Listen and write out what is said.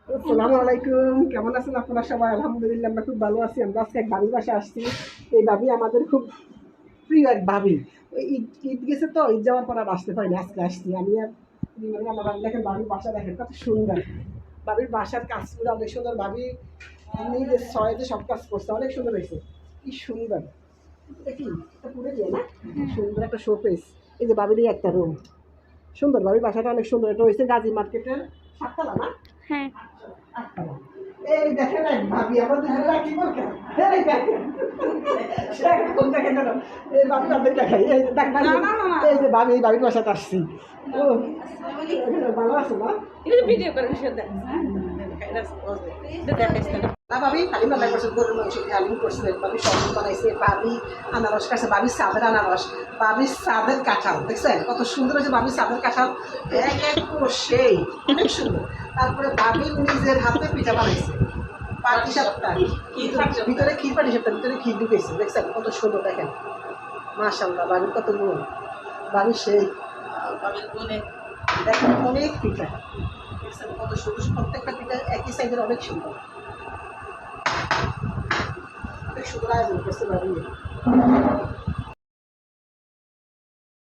আসসালামু আলাইকুম, কেমন আছেন আপনারা সবাই? আলহামদুলিল্লাহ আমরা খুব ভালো আছি। আমরা আজকে এক ভাবির বাসায় আসছি। এই ভাবি আমাদের খুব প্রিয় এক ভাবি। ওই ঈদ ঈদ গেছে তো, ঈদ যাওয়ার পর আর আসতে পারিনি, আজকে আসছি আমি আর আমার দেখেন ভাবির বাসা দেখেন কত সুন্দর। ভাবির বাসার কাজগুলো অনেক সুন্দর। ভাবি নিজের ছয়তে সব কাজ করছে, অনেক সুন্দর হয়েছে। কি সুন্দর! এটা কি এটা পুরে দিয়ে না, সুন্দর একটা শোপিস। এই যে ভাবিরই একটা রুম, সুন্দর। ভাবির বাসাটা অনেক সুন্দর। এটা হয়েছে গাজী মার্কেটের 7 তলা না? হ্যাঁ। এই দেখেন এক ভাবি আমাদের কি বলছেন, এই দেখেন সে এখন দেখেন না, এই ভাবি তাদের দেখাই, এই দেখ ভাই, এই যে ভাবি, এই ভাবির বাসাতে আসছি। ও ভালো আছে না? ভিডিও করে দেখ। না ভাবি খালি রান্না করছে, গরুর মাংস আলু করছে, ভাবি সবজি বানাইছে, ভাবি আনারস কাছে, ভাবির সাদের আনারস, ভাবির সাদের কাঁঠাল দেখছেন কত সুন্দর হয়েছে। ভাবির সাদের কাঁঠাল এক এক করে সেই অনেক সুন্দর। তারপরে ভাবি নিজের হাতে পিঠা বানাইছে, পাটি সাপটা ভিতরে ক্ষীর, পাটি সাপটা ভিতরে ক্ষীর ঢুকেছে, দেখছেন কত সুন্দর। দেখেন মাশাআল্লাহ, ভাবির কত গুণ, ভাবির সেই দেখেন অনেক পিঠা, দেখছেন কত সুন্দর। প্রত্যেকটা পিঠা একই সাইজের, অনেক সুন্দর, অনেক সুন্দর আয়োজন করতে পারি।